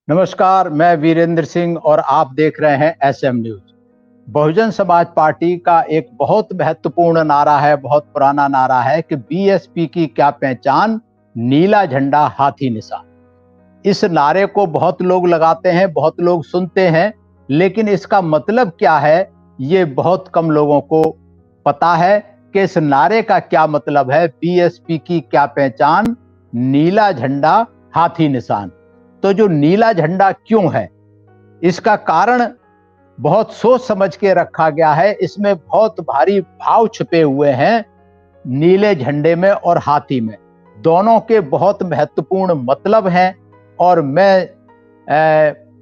नमस्कार, मैं वीरेंद्र सिंह और आप देख रहे हैं SM news. Bahujan Samaj party का एक बहुत महत्वपूर्ण नारा है, बहुत पुराना नारा है कि बीएसपी की क्या पहचान, नीला झंडा हाथी निशान। इस नारे को बहुत लोग लगाते हैं, बहुत लोग सुनते हैं, लेकिन इसका मतलब क्या है ये बहुत कम लोगों को पता है कि इस नारे का क्या मतलब है। बीएसपी की क्या पहचान, नीला झंडा हाथी निशान। तो जो नीला झंडा क्यों है, इसका कारण बहुत सोच समझ के रखा गया है। इसमें बहुत भारी भाव छुपे हुए हैं। नीले झंडे में और हाथी में दोनों के बहुत महत्वपूर्ण मतलब हैं और मैं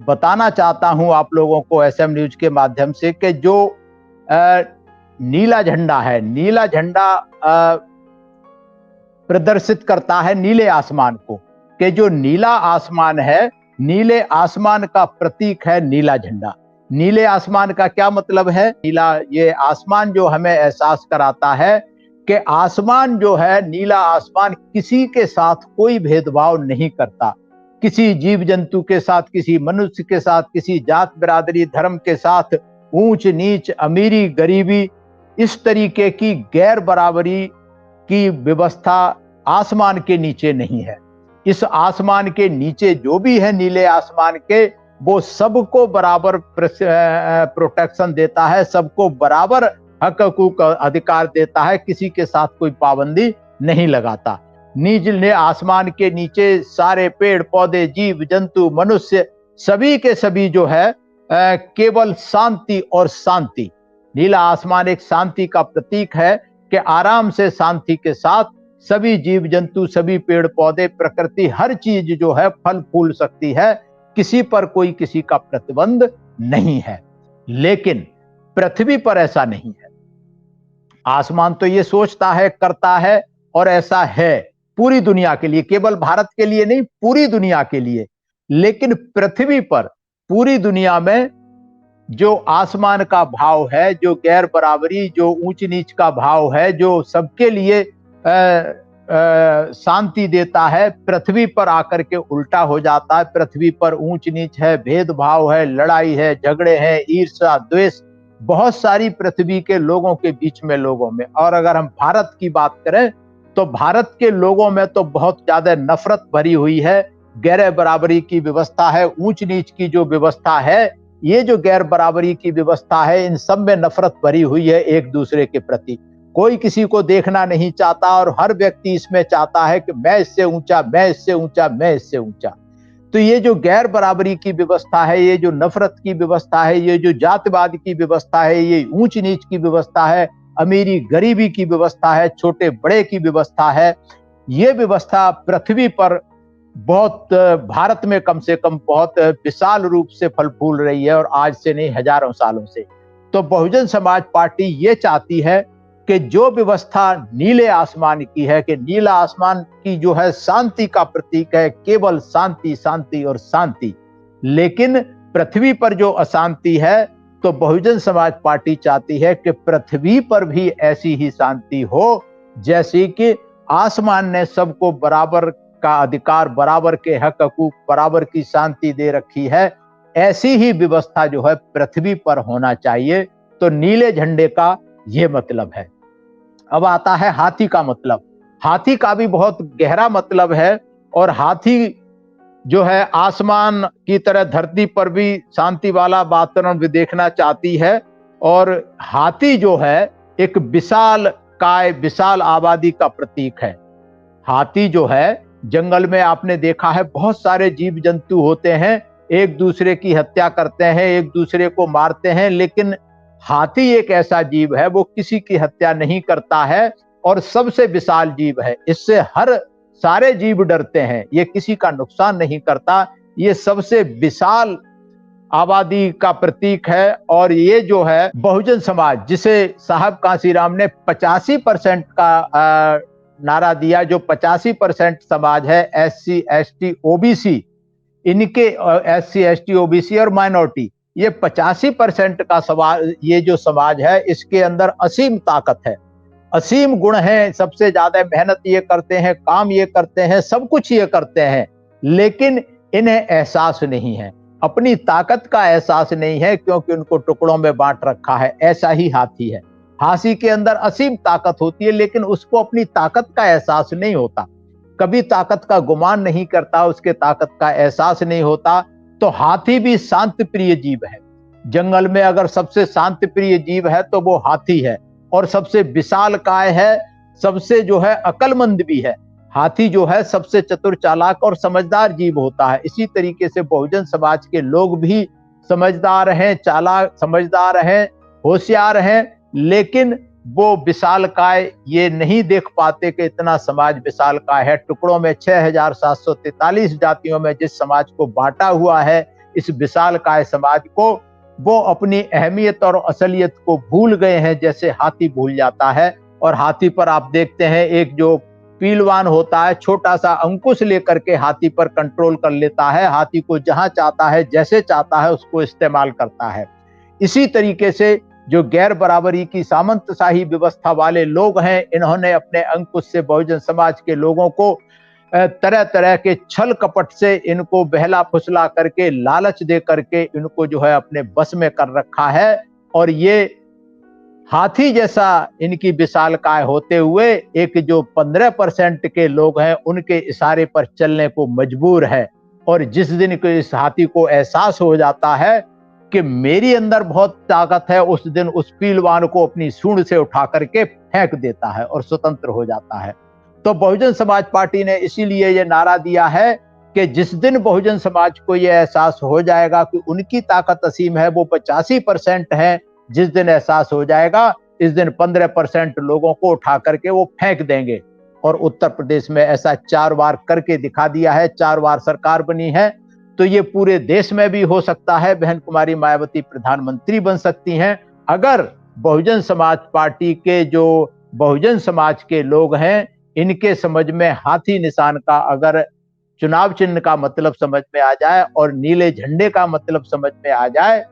बताना चाहता हूं आप लोगों को एसएम न्यूज के माध्यम से कि जो नीला झंडा है, नीला झंडा प्रदर्शित करता है नीले आसमान को, कि जो नीला आसमान है, नीले आसमान का प्रतीक है नीला झंडा। नीले आसमान का क्या मतलब है? नीला ये आसमान जो हमें एहसास कराता है कि आसमान जो है, नीला आसमान किसी के साथ कोई भेदभाव नहीं करता। किसी जीव जंतु के साथ, किसी मनुष्य के साथ, किसी जात बिरादरी धर्म के साथ, ऊंच नीच, अमीरी गरीबी, इस तरीके की गैर बराबरी की व्यवस्था आसमान के नीचे नहीं है। इस आसमान के नीचे जो भी है नीले आसमान के, वो सबको बराबर प्रोटेक्शन देता है, सबको बराबर हक हकूक अधिकार देता है, किसी के साथ कोई पाबंदी नहीं लगाता। नीले आसमान के नीचे सारे पेड़ पौधे, जीव जंतु, मनुष्य, सभी के सभी जो है केवल शांति और शांति। नीला आसमान एक शांति का प्रतीक है कि आराम से, शांति के साथ सभी जीव जंतु, सभी पेड़ पौधे, प्रकृति, हर चीज जो है फल फूल सकती है। किसी पर कोई किसी का प्रतिबंध नहीं है। लेकिन पृथ्वी पर ऐसा नहीं है। आसमान तो ये सोचता है, करता है, और ऐसा है पूरी दुनिया के लिए, केवल भारत के लिए नहीं, पूरी दुनिया के लिए। लेकिन पृथ्वी पर, पूरी दुनिया में जो आसमान का भाव है, जो गैर बराबरी, जो ऊंच नीच का भाव है, जो सबके लिए शांति देता है, पृथ्वी पर आकर के उल्टा हो जाता है। पृथ्वी पर ऊंच नीच है, भेदभाव है, लड़ाई है, झगड़े हैं, ईर्ष्या, द्वेष, बहुत सारी पृथ्वी के लोगों के बीच में, लोगों में। और अगर हम भारत की बात करें तो भारत के लोगों में तो बहुत ज्यादा नफरत भरी हुई है। गैर बराबरी की व्यवस्था है, ऊंच नीच की जो व्यवस्था है, ये जो गैर बराबरी की व्यवस्था है, इन सब में नफरत भरी हुई है एक दूसरे के प्रति। कोई किसी को देखना नहीं चाहता और हर व्यक्ति इसमें चाहता है कि मैं इससे ऊंचा, मैं इससे ऊंचा, मैं इससे ऊंचा। तो ये जो गैर बराबरी की व्यवस्था है, ये जो नफरत की व्यवस्था है, ये जो जातिवाद की व्यवस्था है, ये ऊंच नीच की व्यवस्था है, अमीरी गरीबी की व्यवस्था है, छोटे बड़े की व्यवस्था है, ये व्यवस्था पृथ्वी पर बहुत, भारत में कम से कम बहुत विशाल रूप से फल फूल रही है, और आज से नहीं, हजारों सालों से। तो बहुजन समाज पार्टी ये चाहती है कि जो व्यवस्था नीले आसमान की है, कि नीला आसमान की जो है शांति का प्रतीक है, केवल शांति, शांति और शांति। लेकिन पृथ्वी पर जो अशांति है, तो बहुजन समाज पार्टी चाहती है कि पृथ्वी पर भी ऐसी ही शांति हो, जैसी कि आसमान ने सबको बराबर का अधिकार, बराबर के हक हकूक, बराबर की शांति दे रखी है। ऐसी ही व्यवस्था जो है पृथ्वी पर होना चाहिए। तो नीले झंडे का ये मतलब है। अब आता है हाथी का मतलब। हाथी का भी बहुत गहरा मतलब है, और हाथी जो है आसमान की तरह धरती पर भी शांति वाला वातावरण भी देखना चाहती है। और हाथी जो है एक विशाल काय, विशाल आबादी का प्रतीक है। हाथी जो है, जंगल में आपने देखा है बहुत सारे जीव जंतु होते हैं, एक दूसरे की हत्या करते हैं, एक दूसरे को मारते हैं, लेकिन हाथी एक ऐसा जीव है, वो किसी की हत्या नहीं करता है और सबसे विशाल जीव है। इससे हर सारे जीव डरते हैं, ये किसी का नुकसान नहीं करता, ये सबसे विशाल आबादी का प्रतीक है। और ये जो है बहुजन समाज, जिसे साहब कांशीराम ने 85% का नारा दिया, जो 85% समाज है, SC ST OBC, इनके SC ST OBC और माइनॉरिटी, ये 85% का समाज, ये जो समाज है, इसके अंदर असीम ताकत है, असीम गुण है। सबसे ज्यादा मेहनत ये करते हैं, काम ये करते हैं, सब कुछ ये करते हैं, लेकिन इन्हें एहसास नहीं है, अपनी ताकत का एहसास नहीं है, क्योंकि उनको टुकड़ों में बांट रखा है। ऐसा ही हाथी है। हाथी के अंदर असीम ताकत होती है, लेकिन उसको अपनी ताकत का एहसास नहीं होता, कभी ताकत का गुमान नहीं करता, उसके ताकत का एहसास नहीं होता। तो हाथी भी शांत प्रिय जीव है। जंगल में अगर सबसे शांत प्रिय जीव है तो वो हाथी है, और सबसे विशालकाय है, सबसे जो है अक्लमंद भी है। हाथी जो है सबसे चतुर, चालाक और समझदार जीव होता है। इसी तरीके से बहुजन समाज के लोग भी समझदार हैं, चालाक, समझदार हैं, होशियार हैं, लेकिन वो विशालकाय ये नहीं देख पाते कि इतना समाज विशालकाय है। टुकड़ों में 6743 जातियों में जिस समाज को बांटा हुआ है, इस विशालकाय समाज को, वो अपनी अहमियत और असलियत को भूल गए हैं, जैसे हाथी भूल जाता है। और हाथी पर आप देखते हैं, एक जो पीलवान होता है, छोटा सा अंकुश लेकर के हाथी पर कंट्रोल कर लेता है। हाथी को जहां चाहता है, जैसे चाहता है, उसको इस्तेमाल करता है। इसी तरीके से जो गैर बराबरी की सामंतशाही व्यवस्था वाले लोग हैं, इन्होंने अपने अंकुश से बहुजन समाज के लोगों को तरह तरह के छल कपट से इनको बहला फुसला करके, लालच दे करके इनको जो है अपने बस में कर रखा है। और ये हाथी जैसा इनकी विशालकाय होते हुए एक जो 15% के लोग हैं, उनके इशारे पर चलने को मजबूर है। और जिस दिन को इस हाथी को एहसास हो जाता है कि मेरी अंदर बहुत ताकत है, उस दिन उस पीलवान को अपनी सूंड से उठा करके फेंक देता है और स्वतंत्र हो जाता है। तो बहुजन समाज पार्टी ने इसीलिए ये नारा दिया है कि जिस दिन बहुजन समाज को ये एहसास हो जाएगा कि उनकी ताकत असीम है, वो 85% है, जिस दिन एहसास हो जाएगा, इस दिन 15% लोगों को उठा करके वो फेंक देंगे। और उत्तर प्रदेश में ऐसा 4 बार करके दिखा दिया है, 4 बार सरकार बनी है। तो ये पूरे देश में भी हो सकता है। बहन कुमारी मायावती प्रधानमंत्री बन सकती हैं, अगर बहुजन समाज पार्टी के जो बहुजन समाज के लोग हैं, इनके समझ में हाथी निशान का अगर चुनाव चिन्ह का मतलब समझ में आ जाए और नीले झंडे का मतलब समझ में आ जाए,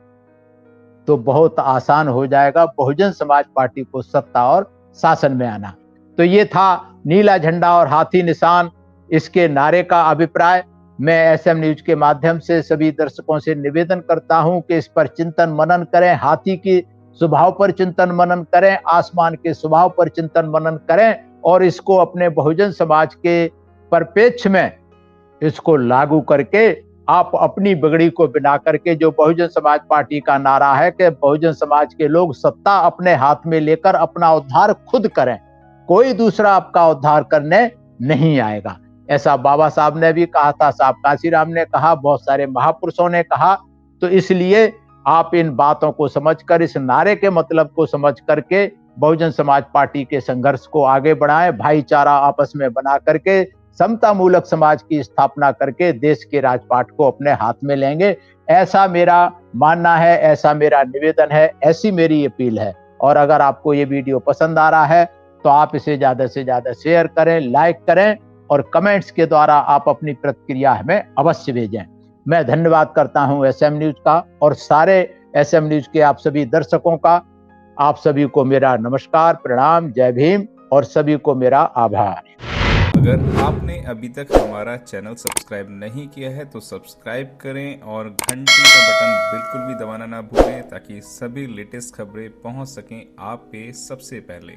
तो बहुत आसान हो जाएगा बहुजन समाज पार्टी को सत्ता और शासन में आना। तो ये था नीला झंडा और हाथी निशान, इसके नारे का अभिप्राय। मैं एसएम न्यूज के माध्यम से सभी दर्शकों से निवेदन करता हूं कि इस पर चिंतन मनन करें, हाथी के स्वभाव पर चिंतन मनन करें, आसमान के स्वभाव पर चिंतन मनन करें, और इसको अपने बहुजन समाज के परिप्रेक्ष्य में इसको लागू करके आप अपनी बिगड़ी को बिना करके, जो बहुजन समाज पार्टी का नारा है कि बहुजन समाज के लोग सत्ता अपने हाथ में लेकर अपना उद्धार खुद करें, कोई दूसरा आपका उद्धार करने नहीं आएगा। ऐसा बाबा साहब ने भी कहा था, साहब कांशीराम ने कहा, बहुत सारे महापुरुषों ने कहा। तो इसलिए आप इन बातों को समझकर, इस नारे के मतलब को समझ करके बहुजन समाज पार्टी के संघर्ष को आगे बढ़ाएं, भाईचारा आपस में बना करके समता मूलक समाज की स्थापना करके देश के राजपाट को अपने हाथ में लेंगे। ऐसा मेरा मानना है, ऐसा मेरा निवेदन है, ऐसी मेरी अपील है। और अगर आपको ये वीडियो पसंद आ रहा है तो आप इसे ज्यादा से ज्यादा शेयर करें, लाइक करें, और कमेंट्स के द्वारा आप अपनी प्रतिक्रिया हमें अवश्य भेजें। मैं धन्यवाद करता हूं एसएम न्यूज का और सारे एसएम न्यूज के आप सभी दर्शकों का। आप सभी को मेरा नमस्कार, प्रणाम, जय भीम, और सभी को मेरा आभार। अगर आपने अभी तक हमारा चैनल सब्सक्राइब नहीं किया है तो सब्सक्राइब करें और घंटी का बटन बिल्कुल भी दबाना ना भूलें, ताकि सभी लेटेस्ट खबरें पहुंच सकें आप पे सबसे पहले।